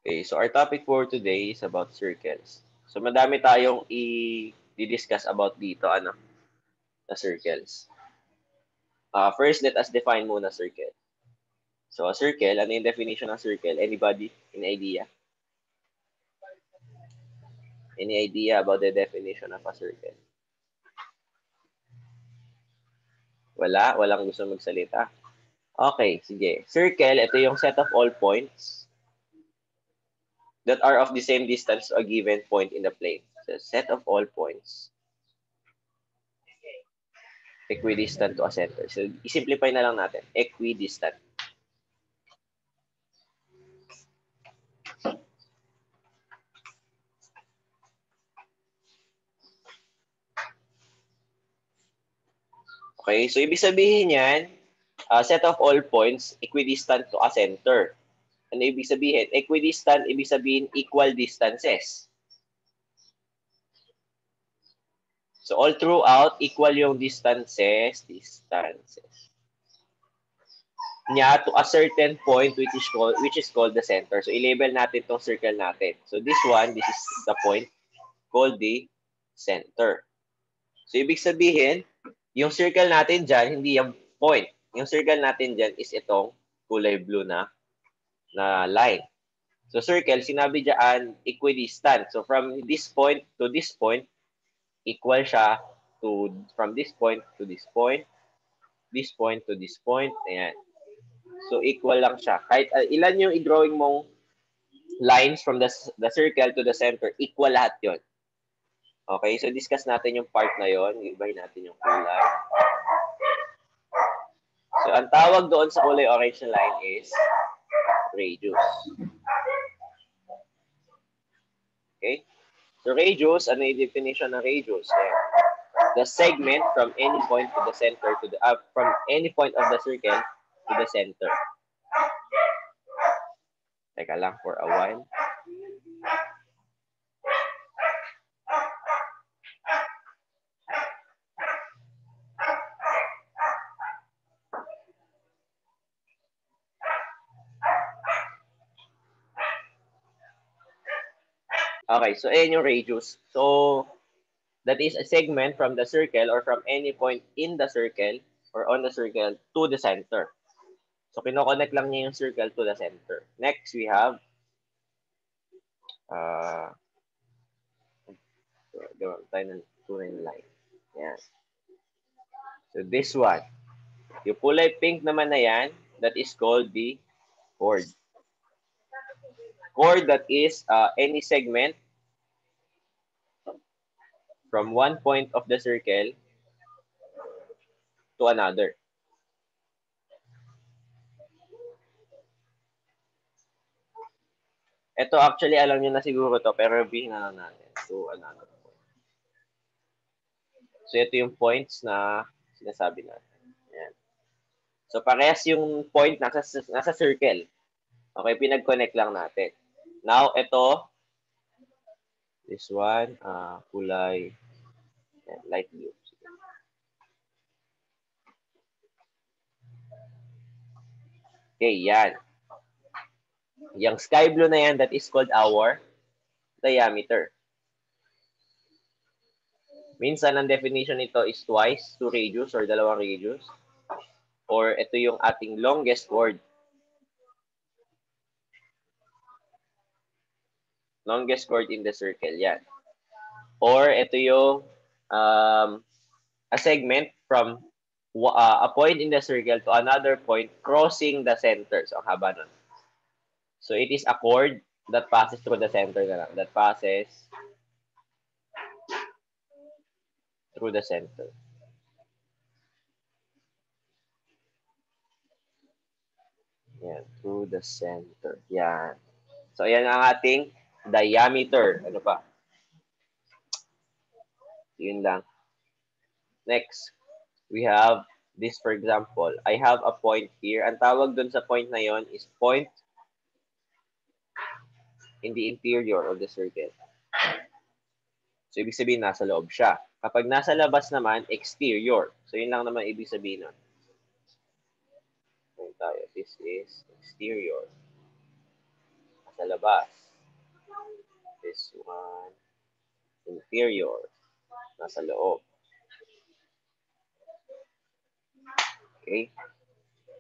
Okay, so our topic for today is about circles. So madami tayong i-discuss about dito, na circles. First, let us define muna circle. So a circle, ano yung definition ng circle? Anybody? Any idea? Any idea about the definition of a circle? Wala? Walang gusto magsalita? Okay, sige. Circle, ito yung set of all points that are of the same distance to a given point in the plane. So set of all points equidistant to a center. So, isimplify na lang natin. Equidistant. Okay, so ibig sabihin yan, set of all points equidistant to a center. Ano ibig sabihin? Equidistant, ibig sabihin equal distances. So, all throughout, equal yung distances niya to a certain point which is called the center. So, i-label natin tong circle natin. So, this is the point called the center. So, ibig sabihin, yung circle natin dyan, hindi yung point. Yung circle natin dyan is itong kulay blue na line. So, circle, sinabi dyan, equidistant. So, from this point to this point, equal siya to, from this point to this point, this point to this point, ayan. So, equal lang siya. Kahit ilan yung i-drawing mong lines from the circle to the center, equal lahat yon. Okay, so discuss natin yung part na yon. Ibay natin yung kulay. So, ang tawag doon sa kulay orange na line is radius. Okay? So, radius, ano yung definition ng radius? Ayan. The segment from any point to the center to the, from any point of the circle to the center. Teka lang for a while. Okay, so ayan yung radius. So, that is a segment from the circle or from any point in the circle or on the circle to the center. So, kinoconnect lang niya yung circle to the center. Next, we have gawa tayo ng tunay na line. Yan. So, this one. Yung kulay pink naman na yan, that is called the chord. Chord, that is any segment from one point of the circle to another. Ito actually, alam niyo na siguro to, pero reviewin na lang natin to another point. So, ito yung points na sinasabi natin. Ayan. So, parehas yung point nasa circle. Okay, pinag-connect lang natin. Now, ito, this one, kulay light blue. Okay, yan. Yung sky blue na yan, that is called our diameter. Minsan, ang definition nito is twice, 2 radius or dalawang radius. Or ito yung ating longest chord. Longest chord in the circle, yan. Or ito yung a segment from a point in the circle to another point crossing the center. So, ang haba nun. So, it is a chord that passes through the center na lang. That passes through the center. Yan, through the center. Yan. So, ayan ang ating diameter. Ano pa? Yun lang. Next, we have this, for example. I have a point here. Ang tawag dun sa point na yon is point in the interior of the circle. So, ibig sabihin, nasa loob siya. Kapag nasa labas naman, exterior. So, yun lang naman ibig sabihin nun. Tayo. This is exterior. Nasa labas. This one, inferior, nasa loob. Okay?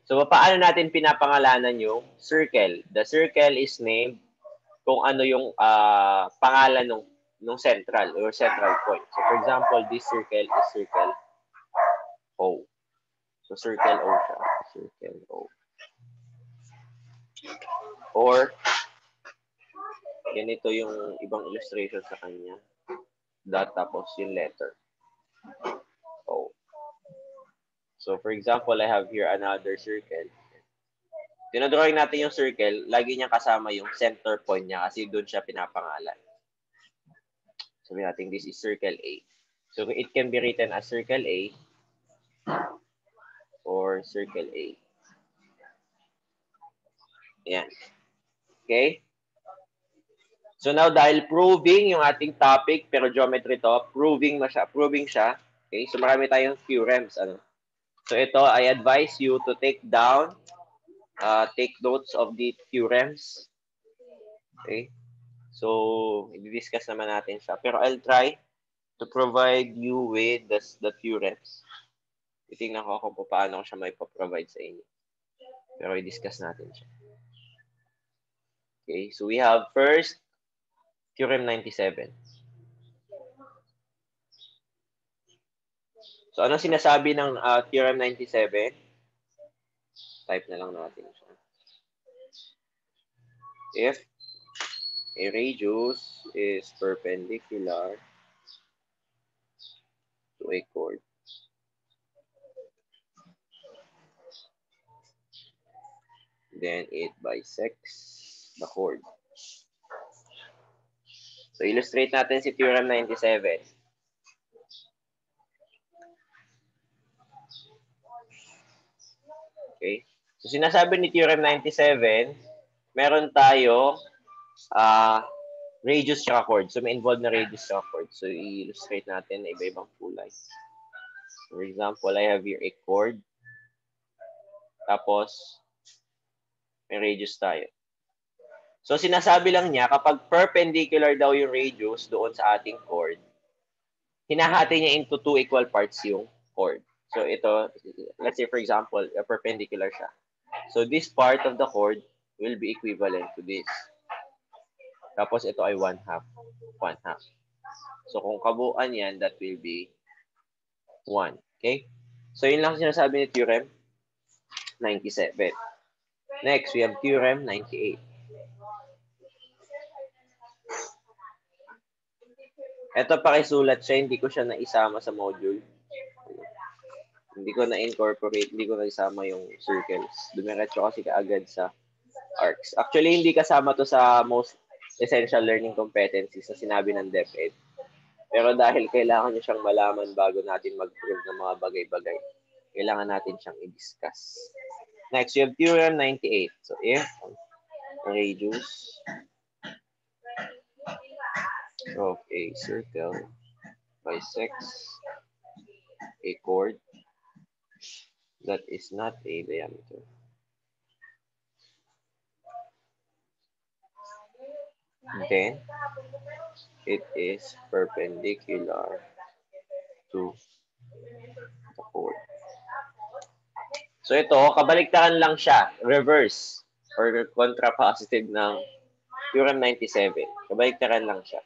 So, paano natin pinapangalanan yung circle? The circle is named kung ano yung pangalan ng central or central point. So, for example, this circle is circle O. So, circle O siya. Circle O. Or, ganito yung ibang illustration sa kanya. Dot tapos yung letter O. So, for example, I have here another circle. Dinodrawing natin yung circle, lagi niya kasama yung center point niya kasi doon siya pinapangalan. Sabi natin, this is circle A. So, it can be written as circle A or circle A. Yan. Okay? So, now, dahil proving yung ating topic, pero geometry to, proving siya. Okay? So, marami tayong theorems. Ano? So, ito, I advise you to take notes of the theorems. Okay? So, i-discuss naman natin siya. Pero I'll try to provide you with the theorems. Titingnan ko kung paano ko siya may provide sa inyo. Pero i-discuss natin siya. Okay, so we have first, Theorem 97. So, ano sinasabi ng Theorem 97? Type na lang natin siya. If a radius is perpendicular to a chord, then it bisects the chord. So, illustrate natin si Theorem 97. Okay. So, sinasabi ni Theorem 97, meron tayo radius tsaka chord. So, may involved na radius tsaka chord. So, i-illustrate natin na iba-ibang kulay. For example, I have here a chord. Tapos, may radius tayo. So, sinasabi lang niya, kapag perpendicular daw yung radius doon sa ating chord, hinahati niya into two equal parts yung chord. So, ito, let's say for example, perpendicular siya. So, this part of the chord will be equivalent to this. Tapos, ito ay 1/2. 1/2. So, kung kabuuan yan, that will be 1. Okay? So, yun lang sinasabi ni Theorem 97. Next, we have Theorem 98. Ito pakisulat siya, hindi ko siya naisama sa module. Hindi ko na-incorporate, hindi ko na-isama yung circles. Dumiretso kasi kaagad sa arcs. Actually, hindi kasama to sa most essential learning competencies na sinabi ng DepEd. Pero dahil kailangan nyo siyang malaman bago natin mag-prove ng mga bagay-bagay, kailangan natin siyang i-discuss. Next, we have Theorem 98. So, if radius of a circle bisects a chord that is not a diameter, then it is perpendicular to the chord. So ito, kabaliktaran lang siya, reverse or contrapositive ng Theorem 97. Kabaliktaran lang siya.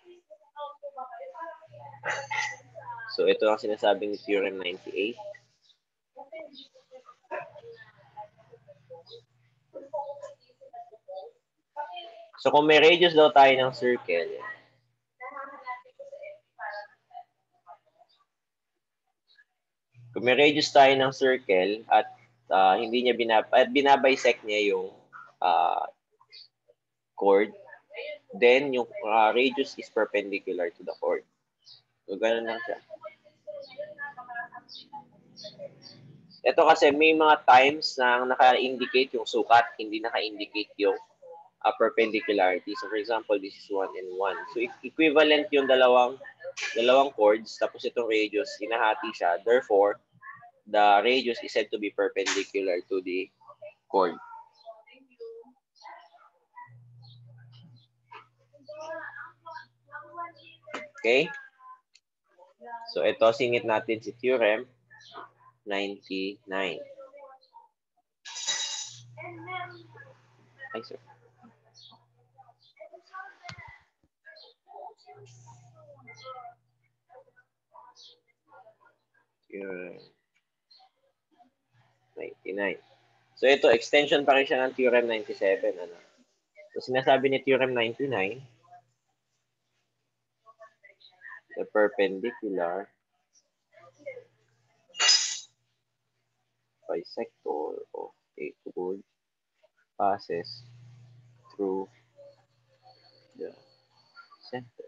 So ito ang sinasabi ni Theorem 98. So kung may radius daw tayo ng circle, kung may radius tayo ng circle at hindi niya binabisect niya yung chord, then yung radius is perpendicular to the chord. So ganun lang siya. Ito kasi may mga times na naka-indicate yung sukat, hindi naka-indicate yung perpendicularity. So for example, this is 1 and 1. So equivalent yung dalawang chords, tapos itong radius, hinahati siya. Therefore, the radius is said to be perpendicular to the chord. Okay? So, ito, singit natin si Theorem 99. Ay, sir. Theorem 99. So, ito, extension pa rin siya ng Theorem 97. Ano? So, sinasabi ni Theorem 99, the perpendicular bisector of a chord passes through the center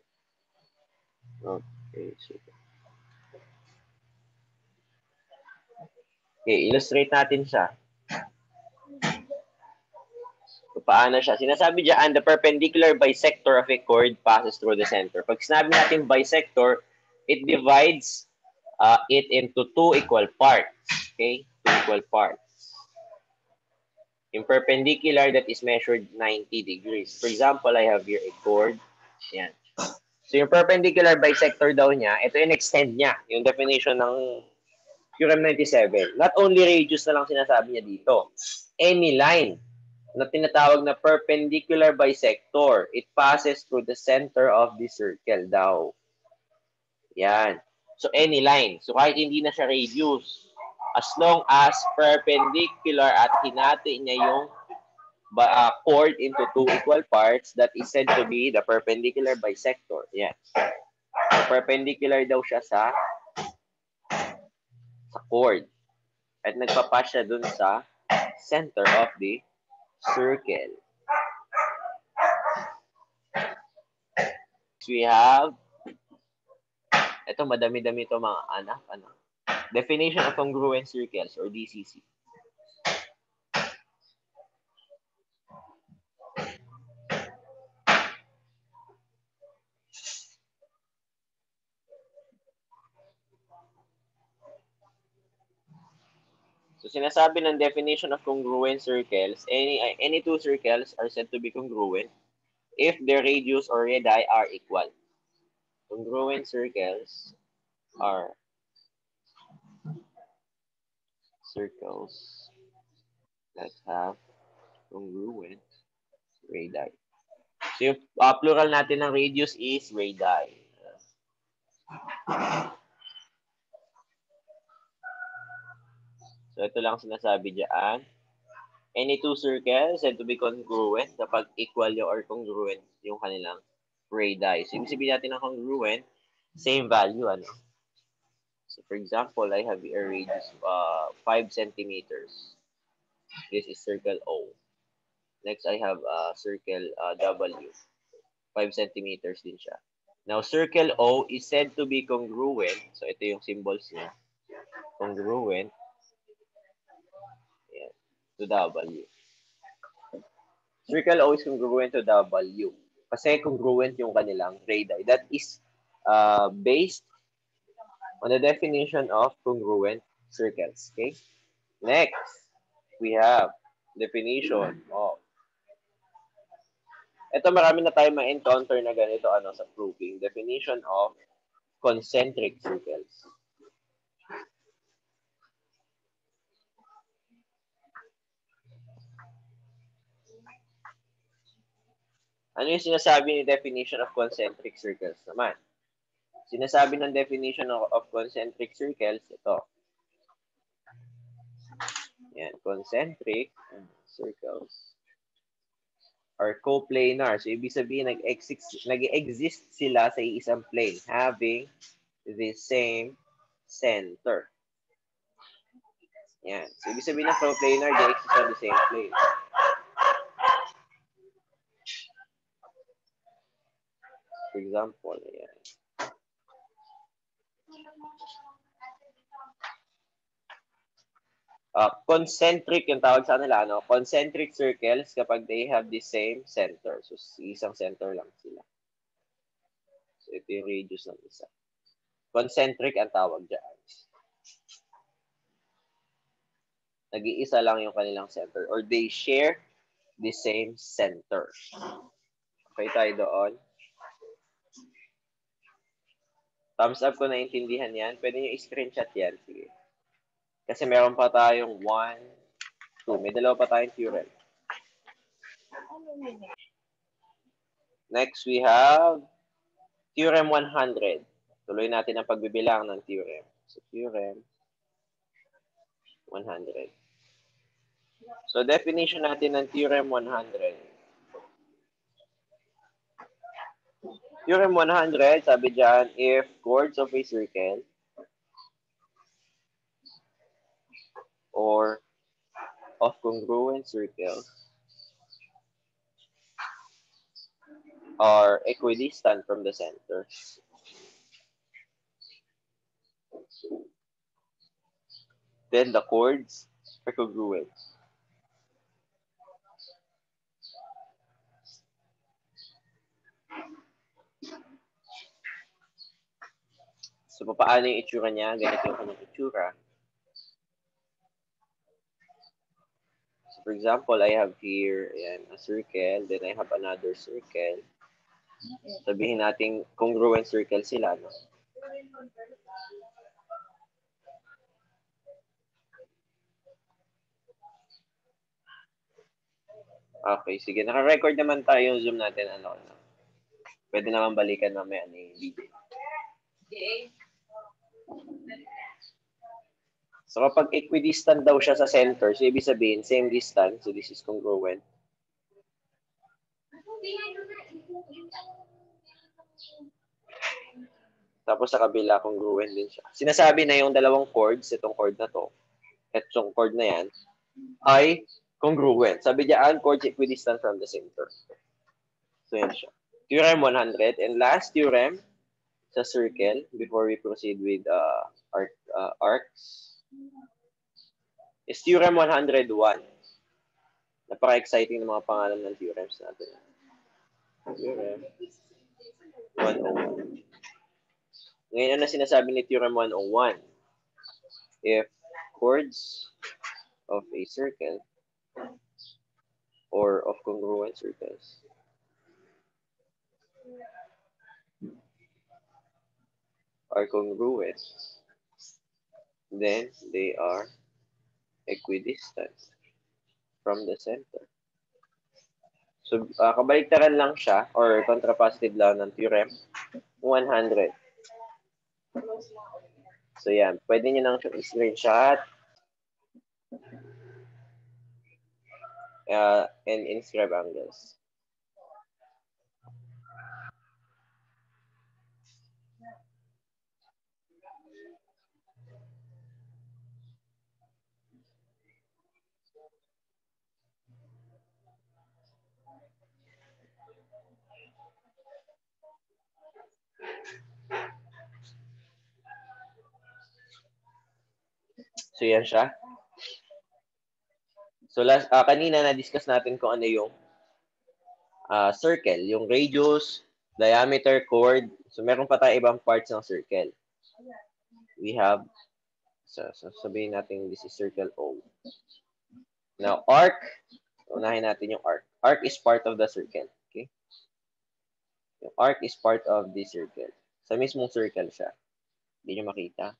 of a circle. Okay, illustrate natin siya. So, paano siya? Sinasabi dyan, the perpendicular bisector of a chord passes through the center. Pag sinabi natin bisector, it divides it into two equal parts. Okay? Two equal parts. Yung perpendicular that is measured 90 degrees. For example, I have here a chord. Yan. So, yung perpendicular bisector daw niya, ito yung extend niya. Yung definition ng Theorem 97. Not only radius na lang sinasabi niya dito. Any line na tinatawag na perpendicular bisector, it passes through the center of the circle daw. Yan. So, any line. So, kahit hindi na siya radius, as long as perpendicular at hinati niya yung chord into two equal parts, that is said to be the perpendicular bisector. Yan. So, perpendicular daw siya sa chord. At nagpapas siya dun sa center of the circle. So, we have, ito madami-dami ito mga anak. Definition of congruent circles or DCC. So, sinasabi ng definition of congruent circles, any two circles are said to be congruent if their radius or radii are equal. Congruent circles are circles that have congruent radii. So, yung plural natin ng radius is radii. So, ito lang sinasabi dyan. Any two circles said to be congruent kapag equal yung or congruent yung kanilang radii. So, ibig sabihin natin ng congruent, same value, ano? So, for example, I have a radius 5 centimeters. This is circle O. Next, I have circle W. 5 centimeters din siya. Now, circle O is said to be congruent. So, ito yung symbols niya. Congruent. Ayan, to W. Circle O is congruent to W. Kasi congruent yung kanilang radii. That is based on the definition of congruent circles. Okay? Next, we have definition of. Ito marami na tayo ma-encounter na ganito sa proving. Definition of concentric circles. Ano yung sinasabi ni definition of concentric circles naman? Sinasabi ng definition of concentric circles, ito. Yan, concentric circles are coplanar. So, ibig sabihin, nag-exist sila sa isang plane having the same center. Yan. So, ibig sabihin ng coplanar, they exist on the same plane. For example, yan. Concentric yung tawag sa nila, concentric circles kapag they have the same center. So, isang center lang sila. So, ito yung radius ng isa. Concentric ang tawag dyan. Nag-iisa lang yung kanilang center or they share the same center. Okay tayo doon. Thumbs up kung naintindihan yan. Pwede nyo i-screenshot yan. Sige. Kasi meron pa tayong 1, 2. May dalawa pa tayong theorem. Next, we have Theorem 100. Tuloy natin ang pagbibilang ng theorem. So, Theorem 100. So, definition natin ng Theorem 100. Theorem 100, sabi dyan, if chords of a circle or of congruent circles are equidistant from the center, then the chords are congruent. So, paano yung itsura niya? Ganito yung kanyang itsura. So, for example, I have here a circle, then I have another circle. Sabihin natin congruent circle sila, no? Okay, sige. Naka-record naman tayo yung Zoom natin. Ano. Pwede naman balikan mamaya ni video. So, kapag equidistant daw siya sa center, so ibig sabihin, same distance. So, this is congruent. Tapos sa kabila, congruent din siya. Sinasabi na yung dalawang chords, itong chord na to, itong chord na yan, ay congruent. Sabi diyan, chords equidistant from the center. So, yan siya. Theorem 100. And last theorem sa circle, before we proceed with arcs, is Theorem 101. Napaka-exciting ng mga pangalan ng theorems natin. Theorem 101. Ngayon, ano sinasabi ni Theorem 101? If chords of a circle or of congruent circles are congruent, then they are equidistant from the center. So, kabaliktaran lang siya or contrapositive lang ng Theorem 100. So, yan. Pwede nyo nang i-screenshot and inscribe angles. So, yan siya. So, kanina na-discuss natin kung ano yung circle. Yung radius, diameter, chord. So, meron pa tayo ibang parts ng circle. We have, so sabihin natin this is circle O. Now, arc. Unahin natin yung arc. Arc is part of the circle. Okay? Yung arc is part of the circle. Sa mismong circle siya. Hindi nyo makita.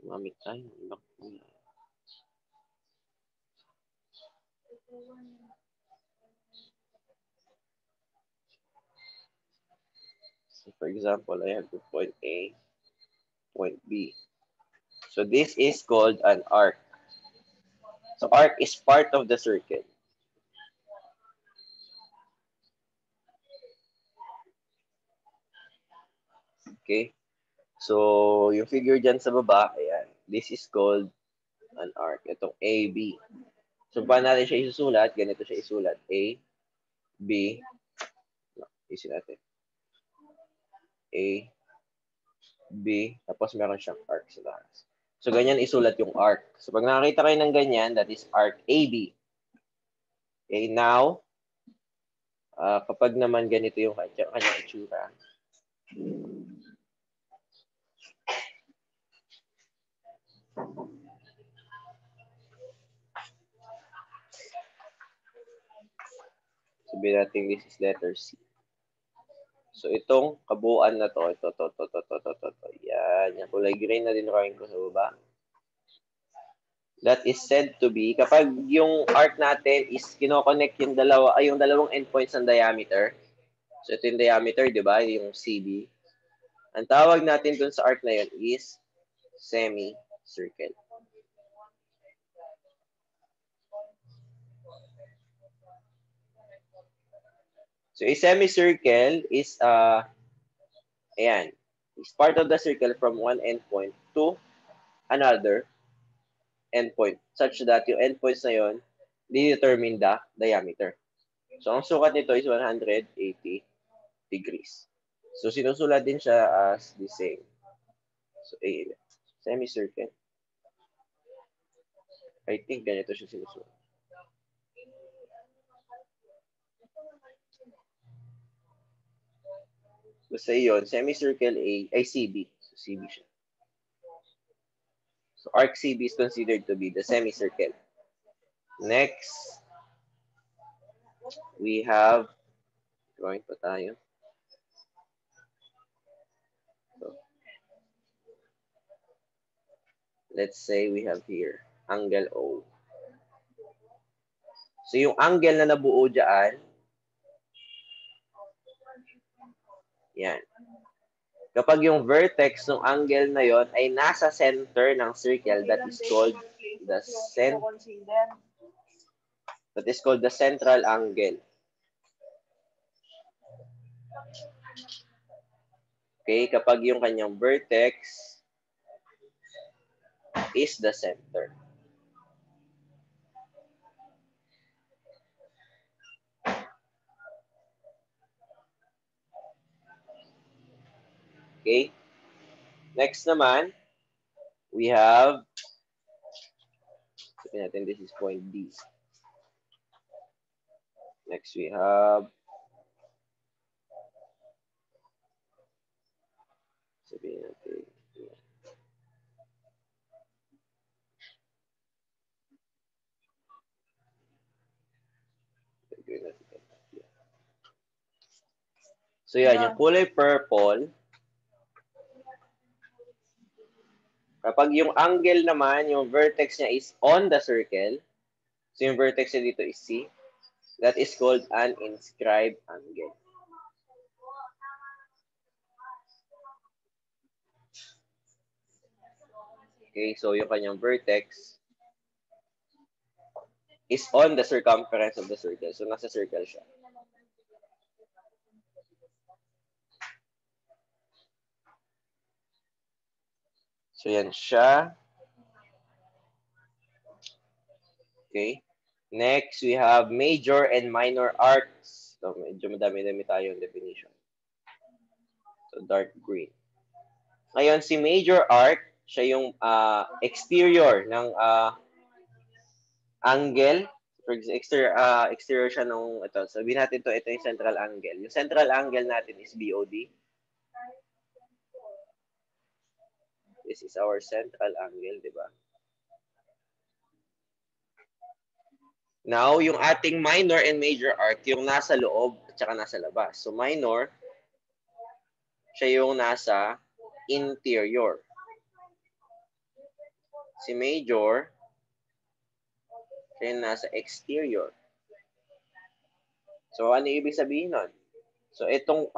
Gumamit tayo. So, for example, I have the point A, point B. So, this is called an arc. So, arc is part of the circle. Okay? So, yung figure dyan sa baba, ayan. This is called an arc. Itong AB. So, paano natin siya isusulat? Ganito siya isulat. A, B, isin natin. A, B, tapos meron siyang arc sa taas. So, ganyan isulat yung arc. So, pag nakakita kayo ng ganyan, that is arc AB. Okay, now, kapag naman ganito yung kanyang itsura, sabihin natin this is letter C. So, itong kabuuan na to, ito. Yan, yung kulay green na dinrawing ko sa baba. That is said to be, kapag yung arc natin is kinoconnect yung yung dalawang endpoints ng diameter. So, ito yung diameter, di ba? Yung CB. Ang tawag natin dun sa arc na yun is semicircle. So, a semicircle is, ayan, is part of the circle from one endpoint to another endpoint such that yung endpoints na yun, determine the diameter. So, ang sukat nito is 180 degrees. So, sinusulat din siya as the same. So, a semicircle. I think ganito siya sinusulat. Basta yun, semicircle A, ay CB. So, CB siya. So, arc CB is considered to be the semicircle. Next, we have, drawing pa tayo. So, let's say we have here, angle O. So, yung angle na nabuo dyan, yan. Kapag yung vertex ng angle na yon ay nasa center ng circle, that is called the central angle. Okay, kapag yung kanyang vertex is the center. Okay? Next naman, we have, sabihin natin this is point D. Next, we have, sabihin natin, so yan, yung kulay purple, kapag yung angle naman, yung vertex niya is on the circle, so yung vertex niya dito is C, that is called an inscribed angle. Okay, so yung kanyang vertex is on the circumference of the circle. So nasa circle siya. So yan siya. Okay. Next, we have major and minor arcs. So medyo madami-dami tayong definition. So dark green. Ngayon, si major arc, siya yung exterior ng angle. For exterior siya nung ito. Sabihin natin ito yung central angle. Yung central angle natin is BOD. This is our central angle, di ba? Now, yung ating minor and major arc, yung nasa loob at saka nasa labas. So, minor, siya yung nasa interior. Si major, siya yung nasa exterior. So, ano ibig sabihin nun? So, itong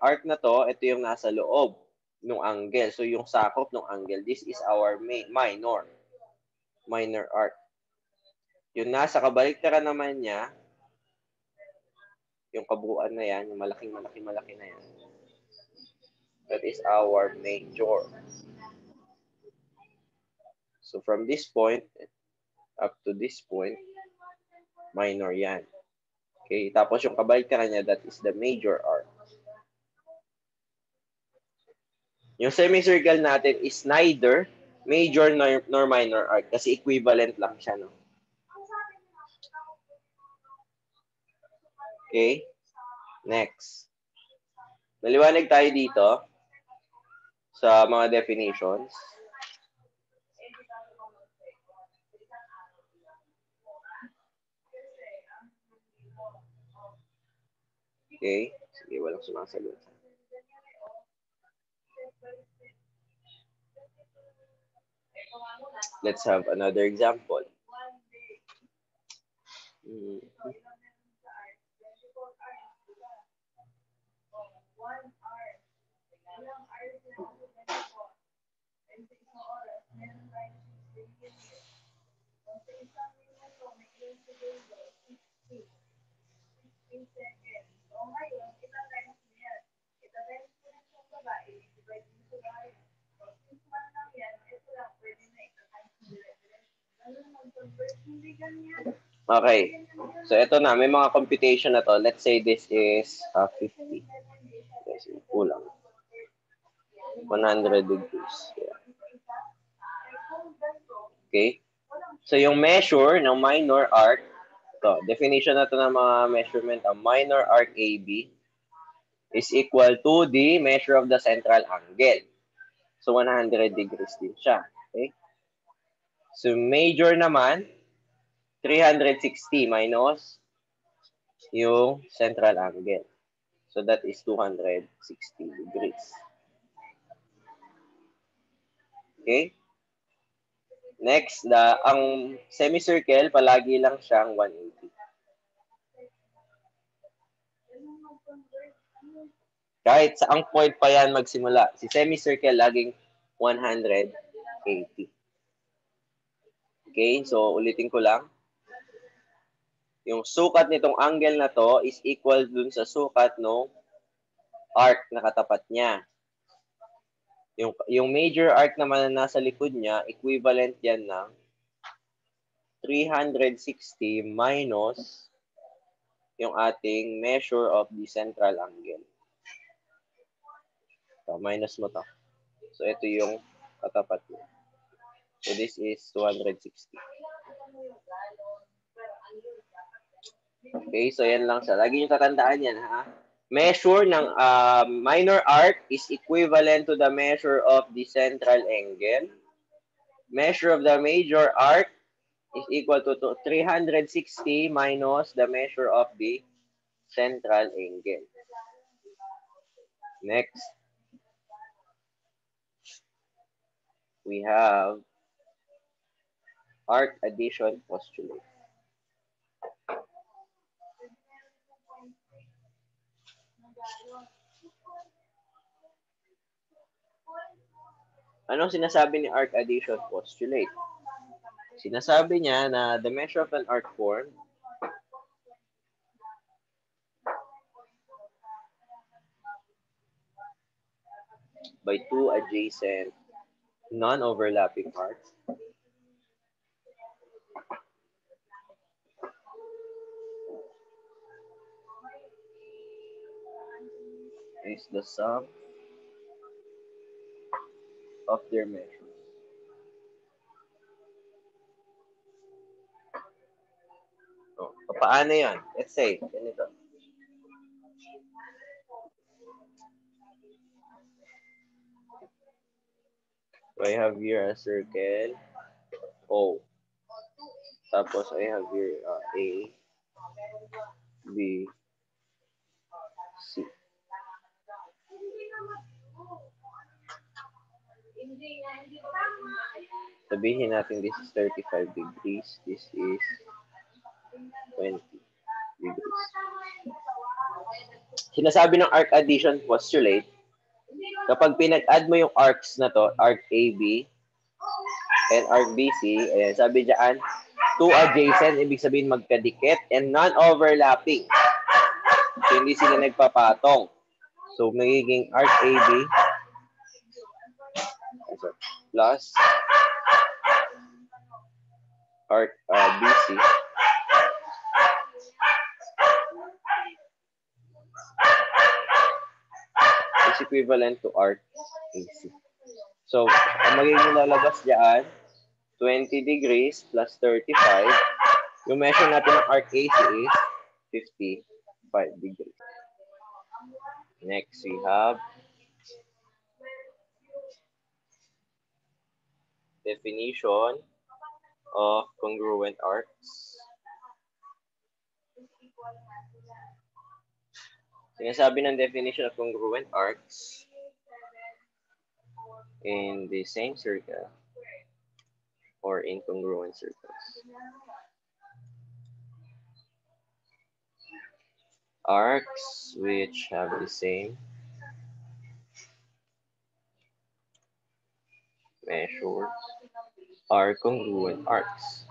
arc na to, ito yung nasa loob ng angle. So, yung sakop ng angle, this is our minor arc. Yung nasa kabaliktaran naman niya, yung kabuuan na yan, yung malaki na yan, that is our major. So, from this point up to this point, minor yan. Okay, tapos yung kabaliktaran niya, that is the major arc. Yung semicircle natin is neither major nor minor arc kasi equivalent lang siya, no? Okay? Next. Naliwanag tayo dito sa mga definitions. Okay? Sige, walang sumasagot. Let's have another example. Okay. So, ito na. May mga computation na to. Let's say this is 50. Yes, kulang. 100 degrees. Yeah. Okay? So, yung measure ng minor arc, to, definition na to ng mga measurement, ang minor arc AB is equal to the measure of the central angle. So, 100 degrees din siya. Okay? So, major naman, 360 minus yung central angle. So, that is 260 degrees. Okay? Next, ang semicircle, palagi lang siyang 180. Kahit sa ang point pa yan magsimula, si semicircle laging 180. Okay? So, ulitin ko lang. Yung sukat nitong angle na to is equal dun sa sukat ng arc na katapat niya. Yung major arc naman na nasa likod niya, equivalent yan ng 360 minus yung ating measure of the central angle. So, minus mo to. So, ito yung katapat niya. So, this is 260. Okay, so yan lang siya. Lagi nyo tatandaan yan, ha? Measure ng minor arc is equivalent to the measure of the central angle. Measure of the major arc is equal to 360 minus the measure of the central angle. Next, we have arc addition postulate. Anong sinasabi ni arc addition postulate? Sinasabi niya na the measure of an arc formed by two adjacent non-overlapping arcs is the sum of their measures. So, paano yan? Let's say, ganito. So, I have here a circle O. Tapos, I have here A, B, C. Sabihin natin this is 35 degrees. This is 20 degrees. Sinasabi ng arc addition postulate, kapag pinag-add mo yung arcs na to, arc AB and arc BC, ayan, sabi dyan, two adjacent, ibig sabihin magkadikit, and non-overlapping. So, hindi sila nagpapatong. So, magiging arc AB plus arc BC is equivalent to arc AC. So, ang magiging lalabas dyan, 20 degrees plus 35. Yung measure natin ng arc AC is 55 degrees. Next, we have definition of congruent arcs. Sinasabi ng definition of congruent arcs in the same circle or incongruent circles. Arcs which have the same measures are congruent arcs.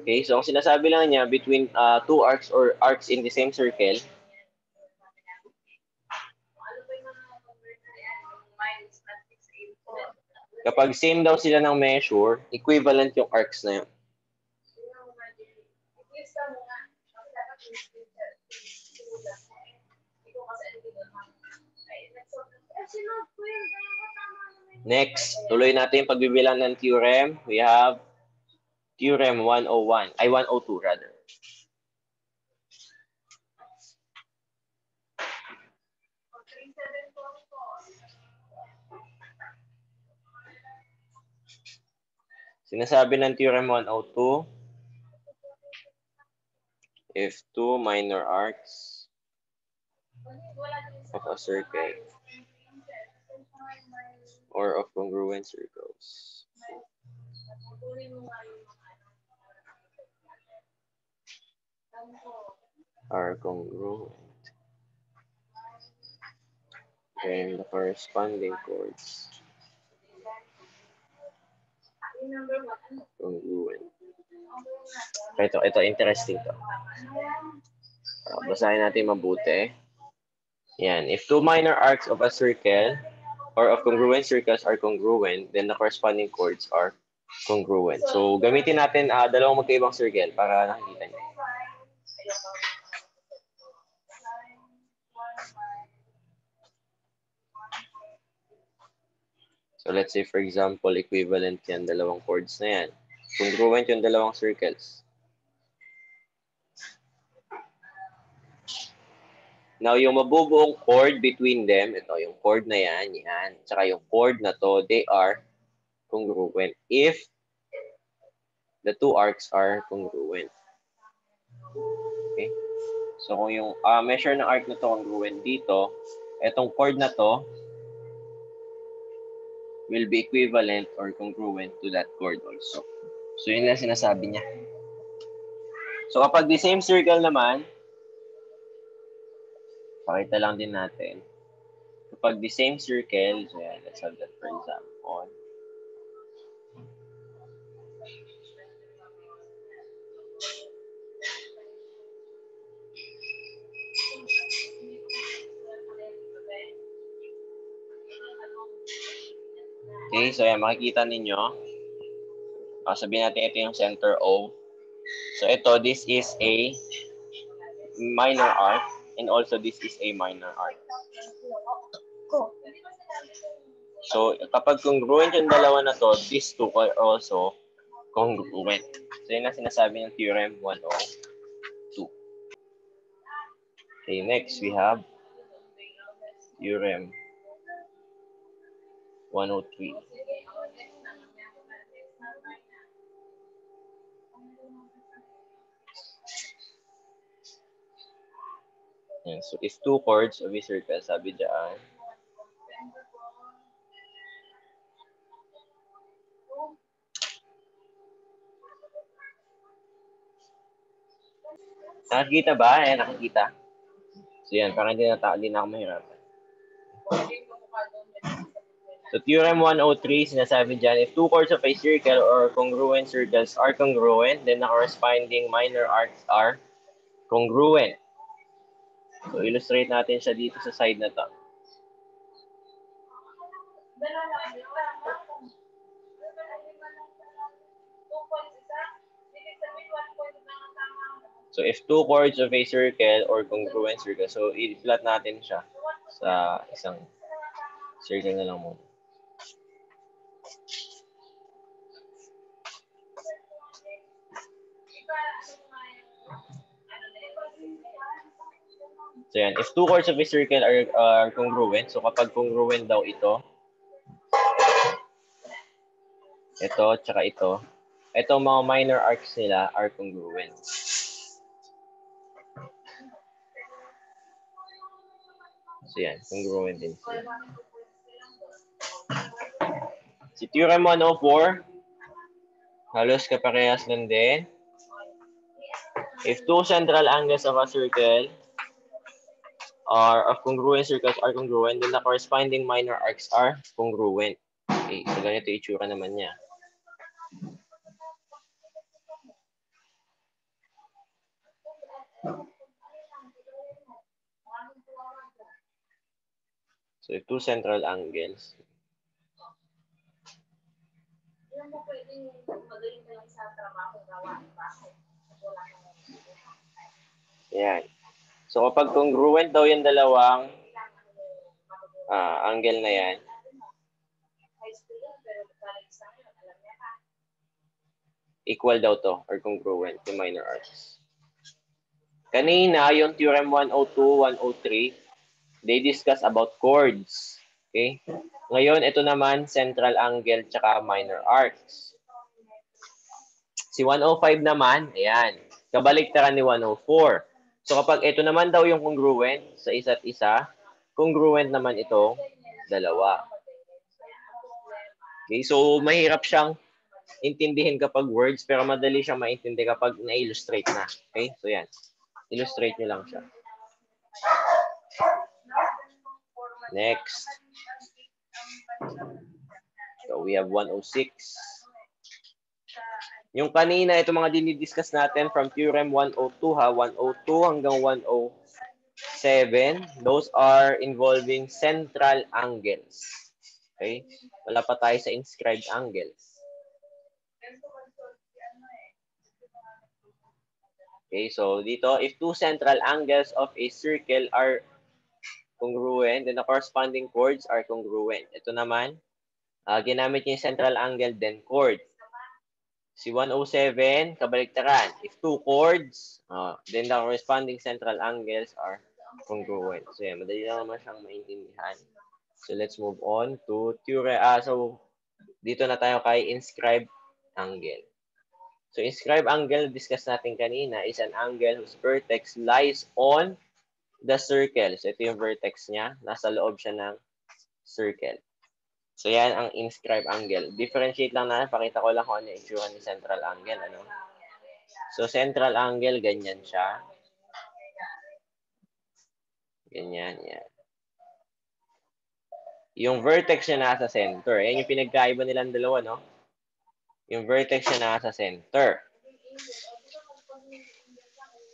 Okay, so ang sinasabi lang niya between two arcs or arcs in the same circle, kapag same daw sila ng measure, equivalent yung arcs na yun. Next, tuloy natin yung pagbibilang ng theorem. We have Theorem 101, ay 102 rather. Sinasabi ng Theorem 102, if two minor arcs of a circle or of congruent circles are congruent, then the corresponding chords congruent. Ito interesting to. Basahin natin mabuti. Yan, if two minor arcs of a circle or of congruent circles are congruent, then the corresponding chords are congruent. So, gamitin natin dalawang magkaibang circle para nakikita niyo. So, let's say, for example, equivalent yan, dalawang chords na yan. Congruent yung dalawang circles. Now, yung mabubuong chord between them, ito, yung chord na yan, tsaka yung chord na to, they are congruent if the two arcs are congruent. Okay? So, kung yung measure ng arc na to congruent dito, etong chord na to will be equivalent or congruent to that chord also. So, yun lang sinasabi niya. So, kapag the same circle naman, pakita lang din natin. Kapag the same circle, so yan, let's have that for example. Okay, so yan, makikita ninyo. Sabihin natin ito yung center O. So ito, this is a minor arc and also this is a minor arc. So kapag congruent yung dalawa na to, these two are also congruent. So yun ang sinasabi ng Theorem 102. Okay, next we have Theorem 103. Yan. So, if two chords of a circle, sabi dyan, nakikita ba? Ayan, nakikita. So, yan, parang hindi na ako mahirapan. So, Theorem 103, sinasabi dyan, if two chords of a circle or congruent circles are congruent, then the corresponding minor arcs are congruent. So, illustrate natin siya dito sa side na to. So, if two chords of a circle or congruent circle, so i-plot natin siya sa isang circle na lang muna. So, yan. If two chords of a circle are congruent, so kapag congruent daw ito, tsaka ito, itong mga minor arcs nila are congruent. So yan, congruent din sila. Si Theorem 104, halos kaparehas lang din. If two central angles of a circle of congruent circles are congruent, then the corresponding minor arcs are congruent. Okay, so ganito itsura naman niya. So, two central angles. Yan. So, kapag congruent daw yung dalawang angle na yan, equal daw to or congruent yung minor arcs. Kanina, yung Theorem 102, 103, they discuss about chords. Okay? Ngayon, ito naman, central angle tsaka minor arcs. Si 105 naman, ayan, kabaliktaran ni 104. So kapag ito naman daw yung congruent sa isa't isa, congruent naman itong dalawa. Okay, so mahirap siyang intindihin kapag words, pero madali siyang maintindi kapag na-illustrate na. Okay, so yan. Illustrate nyo lang siya. Next. So we have 106. Yung kanina, ito mga dinidiscuss natin from Theorem 102 ha, 102 hanggang 107, those are involving central angles. Okay? Wala pa tayo sa inscribed angles. Okay, so dito, if two central angles of a circle are congruent, then the corresponding chords are congruent. Ito naman, ginamit niya yung central angle, then chord. Si 107, kabaliktaran. If two chords, then the corresponding central angles are congruent. So yan, madali lang naman siyang maintindihan. So let's move on to theorem. So dito na tayo kay inscribed angle. So inscribed angle, discuss natin kanina, is an angle whose vertex lies on the circle. So ito yung vertex niya. Nasa loob siya ng circle. So, yan ang inscribed angle. Differentiate lang natin. Pakita ko lang kung ano yung itsura ni central angle. Ano? So, central angle, ganyan siya. Ganyan, yan. Yung vertex niya nasa center. Yan yung pinagkaiba nilang dalawa, no? Yung vertex niya nasa center.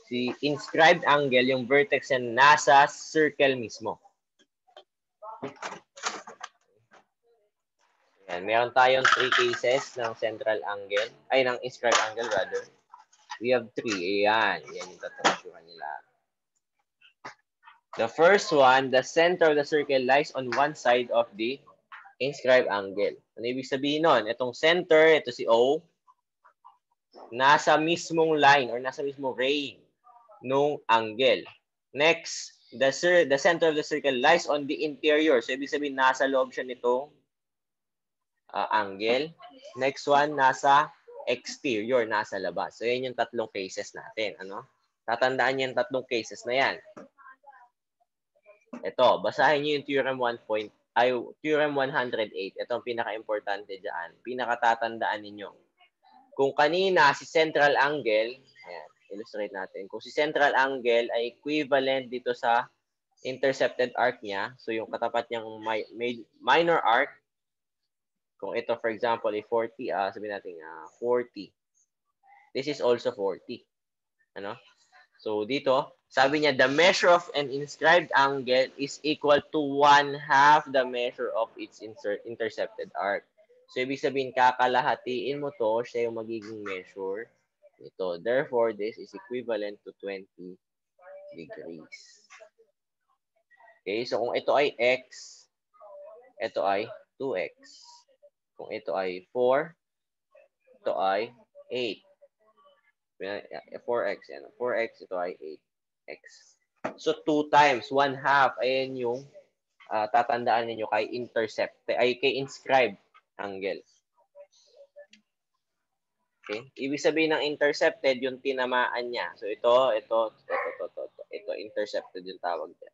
Si inscribed angle, yung vertex niya nasa circle mismo. Yan, meron tayong 3 cases ng central angle, ay ng inscribed angle rather. We have 3. Ayan, yan yung tatransyohan nila. The first one, the center of the circle lies on one side of the inscribed angle. Ano ibig sabihin nun? Itong center, ito si O, nasa mismong line or nasa mismong ray nung angle. Next, the center of the circle lies on the interior. So ibig sabihin, nasa loob siya nitong angle. Next one, nasa exterior, nasa labas. So, yan yung tatlong cases natin. Ano? Tatandaan niyo yung tatlong cases na yan. Ito, basahin niyo yung Theorem 108. Ito ang pinaka-importante dyan. Pinaka-tatandaan ninyo. Kung kanina, si central angle, ayan, illustrate natin. Kung si central angle ay equivalent dito sa intercepted arc niya, so yung katapat niyang minor arc, kung ito, for example, ay 40, sabihin natin 40. This is also 40. Ano? So, dito, sabi niya, the measure of an inscribed angle is equal to 1/2 the measure of its intercepted arc. So, ibig sabihin, kakalahatiin mo to, siya yung magiging measure ito. Therefore, this is equivalent to 20 degrees. Okay, so kung ito ay x, ito ay 2x. Kung ito ay 4, ito ay 8. 4x. Yan. 4x, ito ay 8x. So, 2 times, 1/2. Ayan yung tatandaan ninyo kay intercept, ay kay inscribed angle. Okay? Ibig sabihin ng intercepted, yung tinamaan niya. So, ito, intercepted yung tawag niya.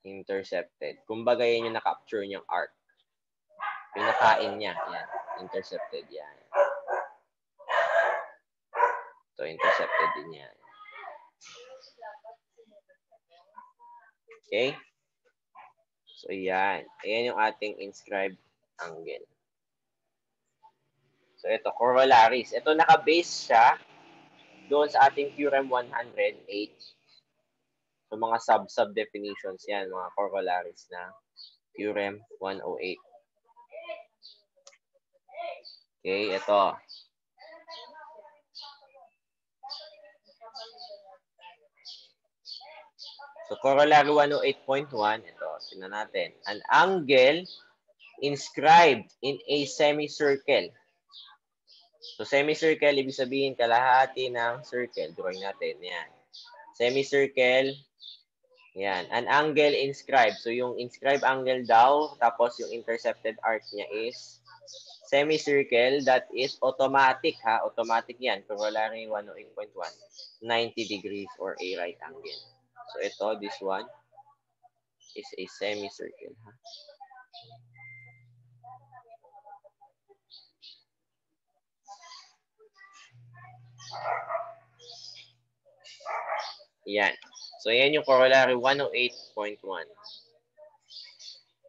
Intercepted. Kumbaga yan yung na-capture niyang arc. Pinakain niya. Yan. Intercepted yan. So, intercepted din yan. Okay? So, yan. Ayan yung ating inscribed angle. So, ito, corollaries. Ito, naka-base siya doon sa ating Theorem 108. So, mga sub definitions yan, mga corollaries na Theorem 108. Okay, ito. So, corollary 108.1, ito, tingnan natin. An angle inscribed in a semicircle. So, semicircle, ibig sabihin, kalahati ng circle. Drawing natin, yan. Semicircle, yan. An angle inscribed. So, yung inscribed angle daw, tapos yung intercepted arc niya is semicircle that is automatic, ha? Automatic yan. Corollary 108.1. 90 degrees or a right angle. So, ito, this one is a semicircle, ha? Yan. So, yan yung corollary 108.1.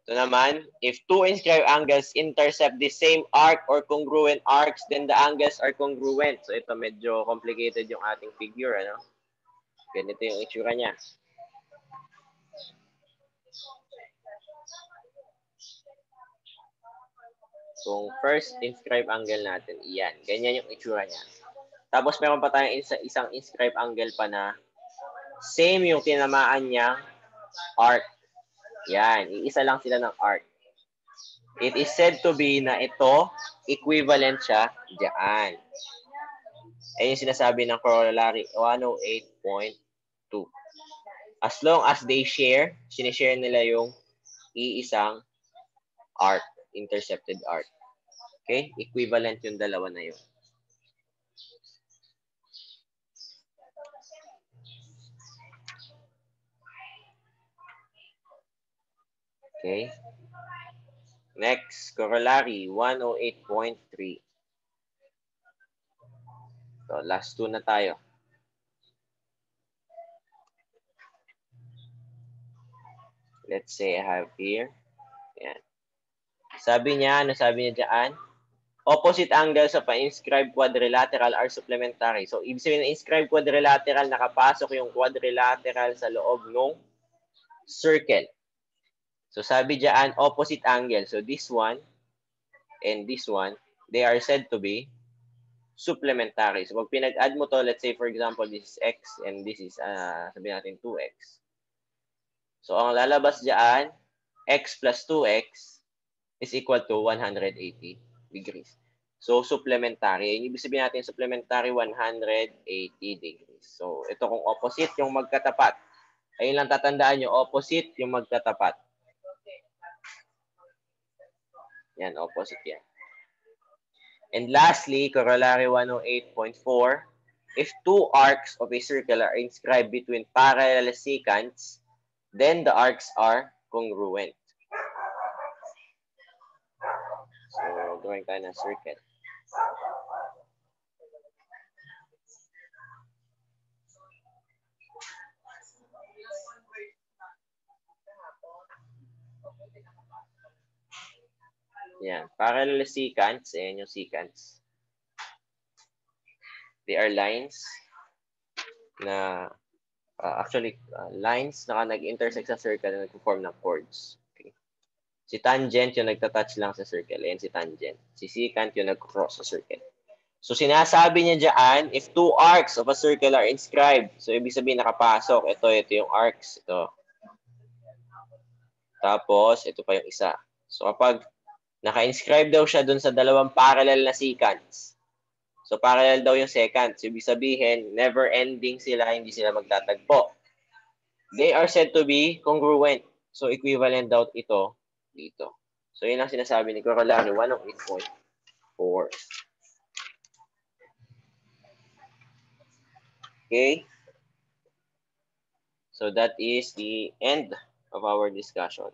Ito naman, if two inscribed angles intercept the same arc or congruent arcs, then the angles are congruent. So, ito medyo complicated yung ating figure, ano? Ganito yung itsura niya. Kung first inscribed angle natin, iyan. Ganyan yung itsura niya. Tapos, meron pa tayong isang inscribed angle pa na same yung tinamaan niya arc. Yan. Iisa lang sila ng arc. It is said to be na ito, equivalent siya diyan. Ayun yung sinasabi ng corollary 108.2. As long as they share, sinishare nila yung iisang arc, intercepted arc. Okay? Equivalent yung dalawa na yun. Okay? Next, corollary 108.3. So, last two na tayo. Let's say I have here. Ayan. Sabi niya, ano sabi niya dyan? Opposite angles of an inscribed quadrilateral are supplementary. So, ibig sabihin ng inscribed quadrilateral, nakapasok yung quadrilateral sa loob ng circle. So, sabi dyan, opposite angle. So, this one and this one, they are said to be supplementary. So, pag pinag-add mo to, let's say, for example, this is x and this is, sabihin natin 2x. So, ang lalabas dyan, x plus 2x is equal to 180 degrees. So, supplementary. Ibig sabihin natin, supplementary 180 degrees. So, ito kung opposite yung magkatapat. Ayun lang tatandaan nyo, opposite yung magkatapat. Yan, opposite yan. And lastly, corollary 108.4, if two arcs of a circle are inscribed between parallel secants, then the arcs are congruent. So, drawing tayo ng circle. Yan. Parallel secants. Ayan yung secants. They are lines na lines na nag-intersect sa circle na nag-form ng chords. Okay. Si tangent yung nagtatouch lang sa circle. Ayan si tangent. Si secant yung nag-cross sa circle. So, sinasabi niya dyan, if two arcs of a circle are inscribed, so ibig sabihin nakapasok, ito yung arcs, ito. Tapos, ito pa yung isa. So, kapag naka-inscribe daw siya dun sa dalawang parallel na secants, so parallel daw yung seconds, ibig sabihin, never-ending sila, hindi sila magtatagpo. They are said to be congruent. So, equivalent daw ito dito. So, yun ang sinasabi ni Corollary 108.4. Okay? So, that is the end of our discussion.